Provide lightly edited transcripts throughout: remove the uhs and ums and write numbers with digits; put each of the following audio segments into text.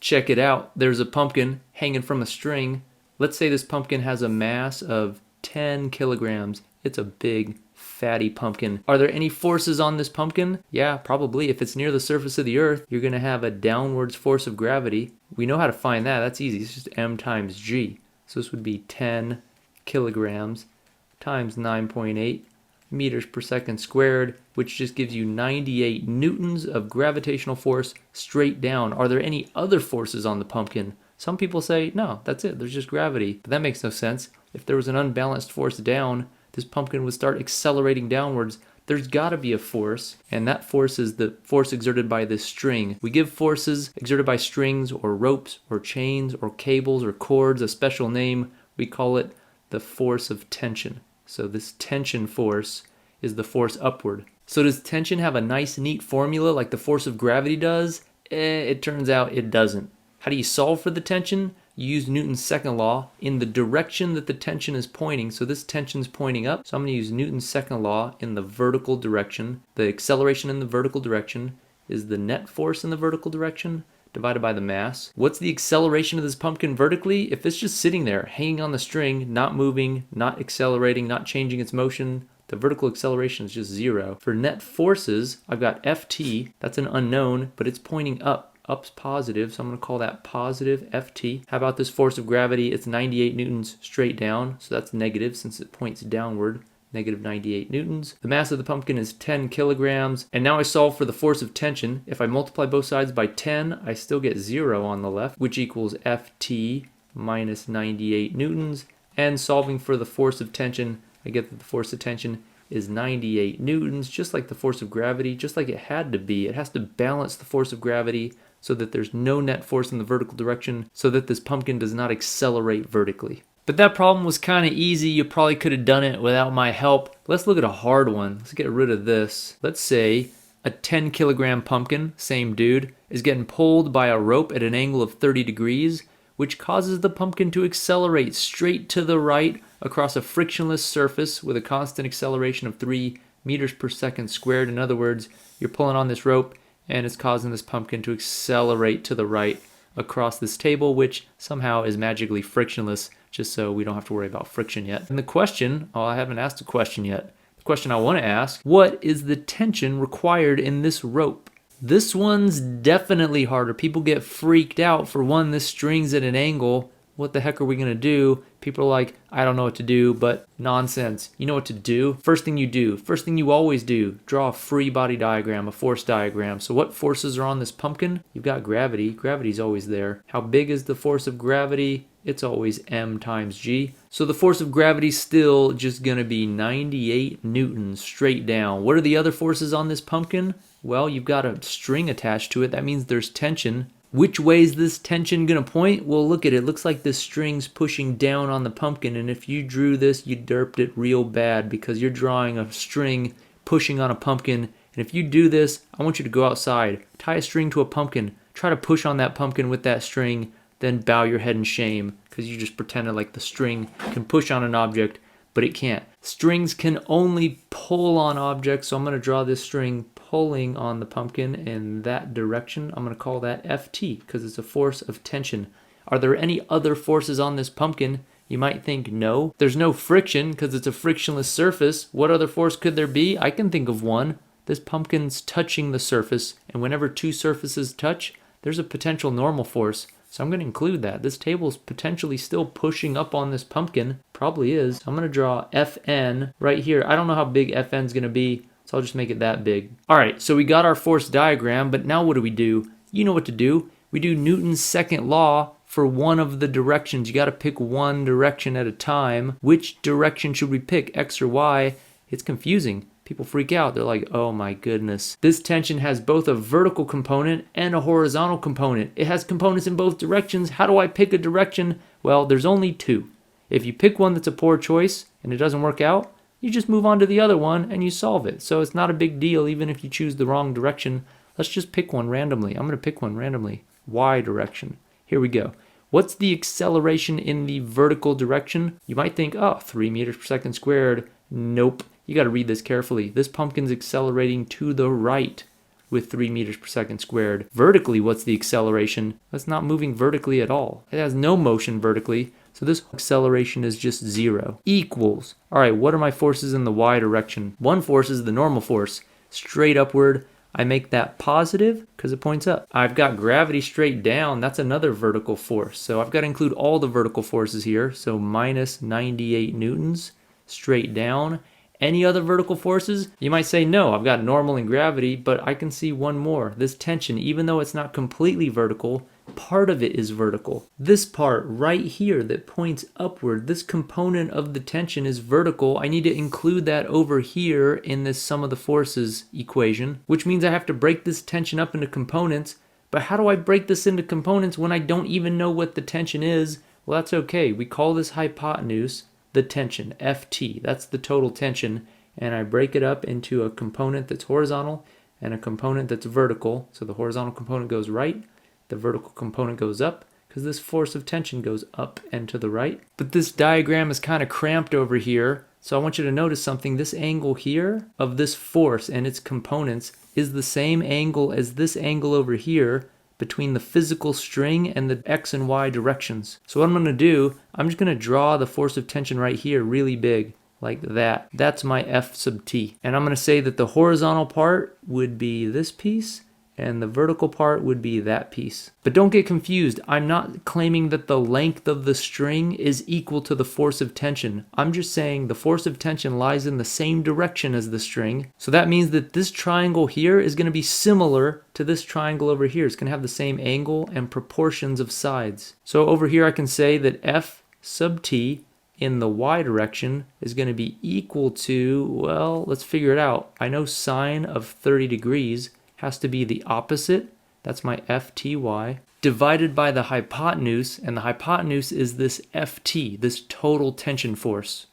Check it out. There's a pumpkin hanging from a string. Let's say this pumpkin has a mass of 10 kilograms. It's a big, fatty pumpkin. Are there any forces on this pumpkin? Yeah, probably. If it's near the surface of the earth, you're going to have a downwards force of gravity. We know how to find that. That's easy. It's just m times g. So this would be 10 kilograms times 9.8 meters per second squared, which just gives you 98 newtons of gravitational force straight down. Are there any other forces on the pumpkin? Some people say, no, that's it. There's just gravity. But that makes no sense. If there was an unbalanced force down, this pumpkin would start accelerating downwards. There's got to be a force, and that force is the force exerted by this string. We give forces exerted by strings or ropes or chains or cables or cords a special name. We call it the force of tension. So this tension force is the force upward. So does tension have a nice, neat formula like the force of gravity does? It turns out it doesn't. How do you solve for the tension? You use Newton's second law in the direction that the tension is pointing. So this tension's pointing up. So I'm going to use Newton's second law in the vertical direction. The acceleration in the vertical direction is the net force in the vertical direction divided by the mass. What's the acceleration of this pumpkin vertically? If it's just sitting there, hanging on the string, not moving, not accelerating, not changing its motion, the vertical acceleration is just 0. For net forces, I've got Ft. That's an unknown, but it's pointing up. Up's positive, so I'm going to call that positive Ft. How about this force of gravity? It's 98 newtons straight down, so that's negative since it points downward. Negative 98 newtons. The mass of the pumpkin is 10 kilograms. And now I solve for the force of tension. If I multiply both sides by 10, I still get 0 on the left, which equals Ft minus 98 newtons. And solving for the force of tension, I get that the force of tension is 98 newtons, just like the force of gravity, just like it had to be. It has to balance the force of gravity so that there's no net force in the vertical direction, so that this pumpkin does not accelerate vertically. But that problem was kind of easy. You probably could have done it without my help. Let's look at a hard one. Let's get rid of this. Let's say a 10 kilogram pumpkin, same dude, is getting pulled by a rope at an angle of 30 degrees, which causes the pumpkin to accelerate straight to the right across a frictionless surface with a constant acceleration of 3 meters per second squared. In other words, you're pulling on this rope and it's causing this pumpkin to accelerate to the right across this table, which somehow is magically frictionless, just so we don't have to worry about friction yet. And the question, I haven't asked a question yet. The question I want to ask, what is the tension required in this rope? This one's definitely harder. People get freaked out. For one, this string's at an angle. What the heck are we going to do? People are like, I don't know what to do, but nonsense. You know what to do? First thing you always do, draw a free body diagram, a force diagram. So what forces are on this pumpkin? You've got gravity. Gravity's always there. How big is the force of gravity? It's always m times g. So the force of gravity's still just going to be 98 newtons straight down. What are the other forces on this pumpkin? Well, you've got a string attached to it. That means there's tension. Which way is this tension going to point? Well, look at it. It looks like this string's pushing down on the pumpkin, and if you drew this, you derped it real bad because you're drawing a string pushing on a pumpkin. And if you do this, I want you to go outside, tie a string to a pumpkin, try to push on that pumpkin with that string, then bow your head in shame because you just pretended like the string can push on an object, but it can't. Strings can only pull on objects, so I'm going to draw this string pulling on the pumpkin in that direction. I'm going to call that Ft because it's a force of tension. Are there any other forces on this pumpkin? You might think no. There's no friction because it's a frictionless surface. What other force could there be? I can think of one. This pumpkin's touching the surface, and whenever two surfaces touch, there's a potential normal force. So I'm going to include that. This table's potentially still pushing up on this pumpkin. Probably is. I'm going to draw Fn right here. I don't know how big Fn's going to be, so I'll just make it that big. All right, so we got our force diagram, but now what do? You know what to do. We do Newton's second law for one of the directions. You got to pick one direction at a time. Which direction should we pick, X or Y? It's confusing. People freak out. They're like, oh my goodness. This tension has both a vertical component and a horizontal component. It has components in both directions. How do I pick a direction? Well, there's only two. If you pick one that's a poor choice and it doesn't work out, you just move on to the other one and you solve it. So it's not a big deal even if you choose the wrong direction. Let's just pick one randomly. I'm going to pick one randomly. Y direction. Here we go. What's the acceleration in the vertical direction? You might think, 3 meters per second squared. Nope. You got to read this carefully. This pumpkin's accelerating to the right. with 3 meters per second squared. Vertically, what's the acceleration? That's not moving vertically at all. It has no motion vertically, so this acceleration is just 0. Equals. All right, what are my forces in the y direction? One force is the normal force, straight upward. I make that positive because it points up. I've got gravity straight down. That's another vertical force. So I've got to include all the vertical forces here. So minus 98 newtons straight down. Any other vertical forces? You might say, no, I've got normal and gravity, but I can see one more. This tension, even though it's not completely vertical, part of it is vertical. This part right here that points upward, this component of the tension is vertical. I need to include that over here in this sum of the forces equation, which means I have to break this tension up into components. But how do I break this into components when I don't even know what the tension is? Well, that's okay. We call this hypotenuse the tension, Ft. That's the total tension. And I break it up into a component that's horizontal and a component that's vertical. So the horizontal component goes right, the vertical component goes up, because this force of tension goes up and to the right. But this diagram is kind of cramped over here. So I want you to notice something. This angle here of this force and its components is the same angle as this angle over here between the physical string and the x and y directions. So what I'm going to do, I'm just going to draw the force of tension right here really big, like that. That's my F sub t. And I'm going to say that the horizontal part would be this piece, and the vertical part would be that piece. But don't get confused. I'm not claiming that the length of the string is equal to the force of tension. I'm just saying the force of tension lies in the same direction as the string. So that means that this triangle here is going to be similar to this triangle over here. It's going to have the same angle and proportions of sides. So over here I can say that F sub t in the y direction is going to be equal to, well, let's figure it out. I know sine of 30 degrees has to be the opposite, that's my FTY, divided by the hypotenuse, and the hypotenuse is this FT, this total tension force.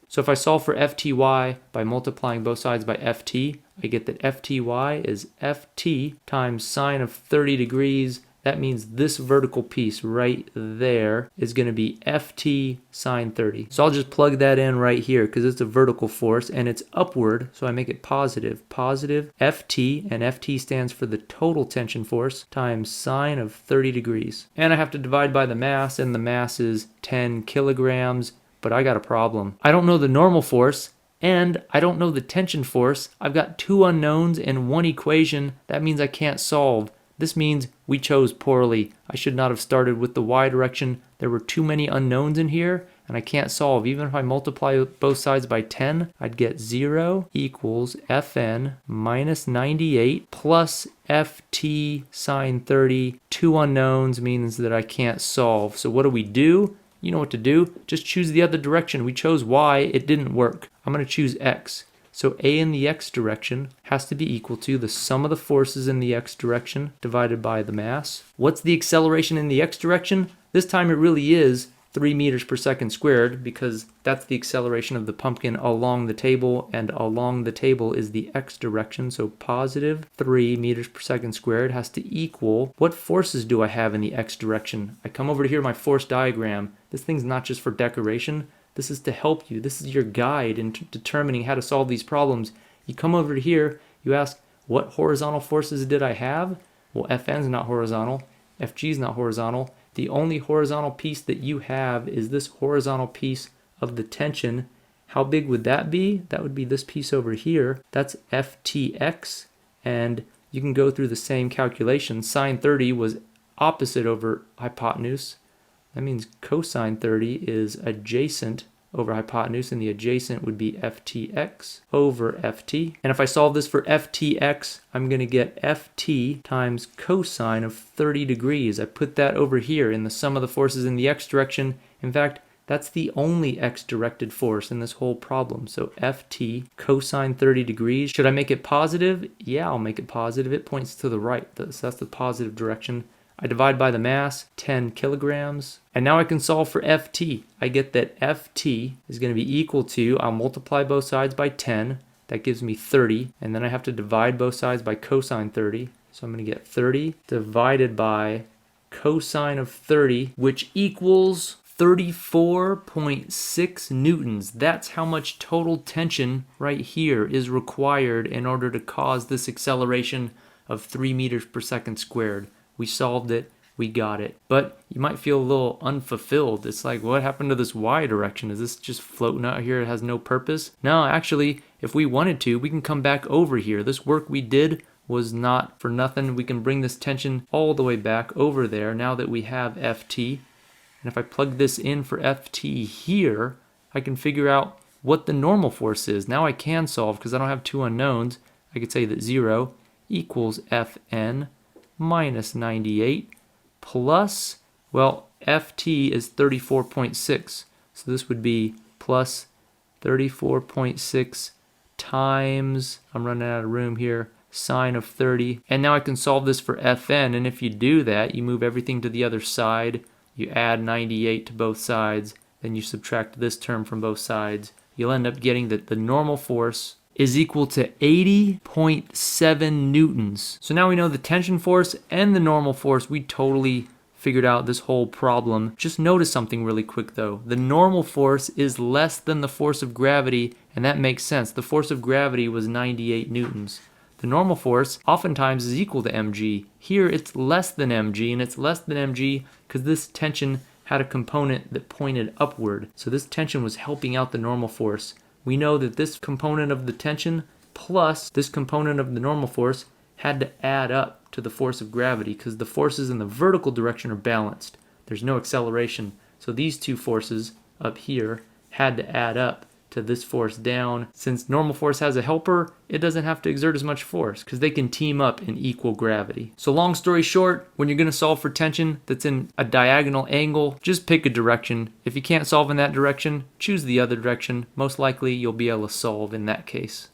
So if I solve for FTY by multiplying both sides by FT, I get that FTY is FT times sine of 30 degrees. That means this vertical piece right there is going to be Ft sine 30. So I'll just plug that in right here because it's a vertical force and it's upward, so I make it positive. Positive Ft, and Ft stands for the total tension force, times sine of 30 degrees. And I have to divide by the mass, and the mass is 10 kilograms, but I got a problem. I don't know the normal force, and I don't know the tension force. I've got two unknowns and one equation. That means I can't solve. This means we chose poorly. I should not have started with the y direction. There were too many unknowns in here, and I can't solve. Even if I multiply both sides by 10, I'd get 0 equals Fn minus 98 plus Ft sine 30. Two unknowns means that I can't solve. So what do? You know what to do. Just choose the other direction. We chose y. It didn't work. I'm going to choose x. So A in the x direction has to be equal to the sum of the forces in the x direction divided by the mass. What's the acceleration in the x direction? This time it really is 3 meters per second squared, because that's the acceleration of the pumpkin along the table, and along the table is the x direction. So positive 3 meters per second squared has to equal, what forces do I have in the x direction? I come over to here, my force diagram. This thing's not just for decoration. This is to help you. This is your guide in determining how to solve these problems. You come over to here, you ask, what horizontal forces did I have? Well, Fn's not horizontal, Fg's not horizontal. The only horizontal piece that you have is this horizontal piece of the tension. How big would that be? That would be this piece over here. That's Ftx, and you can go through the same calculation. Sine 30 was opposite over hypotenuse. That means cosine 30 is adjacent over hypotenuse, and the adjacent would be Ftx over Ft. And if I solve this for Ftx, I'm going to get Ft times cosine of 30 degrees. I put that over here in the sum of the forces in the x direction. In fact, that's the only x-directed force in this whole problem. So Ft cosine 30 degrees. Should I make it positive? Yeah, I'll make it positive. It points to the right, so that's the positive direction. I divide by the mass, 10 kilograms. And now I can solve for Ft. I get that Ft is going to be equal to, I'll multiply both sides by 10. That gives me 30. And then I have to divide both sides by cosine 30. So I'm going to get 30 divided by cosine of 30, which equals 34.6 newtons. That's how much total tension right here is required in order to cause this acceleration of 3 meters per second squared. We solved it. We got it. But you might feel a little unfulfilled. It's like, what happened to this y direction? Is this just floating out here? It has no purpose? No, actually, if we wanted to, we can come back over here. This work we did was not for nothing. We can bring this tension all the way back over there now that we have Ft. And if I plug this in for Ft here, I can figure out what the normal force is. Now I can solve because I don't have two unknowns. I could say that 0 equals Fn minus 98 plus, well, Ft is 34.6. So this would be plus 34.6 times, I'm running out of room here, sine of 30. And now I can solve this for Fn. And if you do that, you move everything to the other side. You add 98 to both sides. Then you subtract this term from both sides. You'll end up getting that the normal force is equal to 80.7 newtons. So now we know the tension force and the normal force. We totally figured out this whole problem. Just notice something really quick though. The normal force is less than the force of gravity, and that makes sense. The force of gravity was 98 newtons. The normal force oftentimes is equal to mg. Here it's less than mg, and it's less than mg because this tension had a component that pointed upward. So this tension was helping out the normal force. We know that this component of the tension plus this component of the normal force had to add up to the force of gravity because the forces in the vertical direction are balanced. There's no acceleration. So these two forces up here had to add up to this force down. Since normal force has a helper, it doesn't have to exert as much force because they can team up in equal gravity. So long story short, when you're going to solve for tension that's in a diagonal angle, just pick a direction. If you can't solve in that direction, choose the other direction. Most likely you'll be able to solve in that case.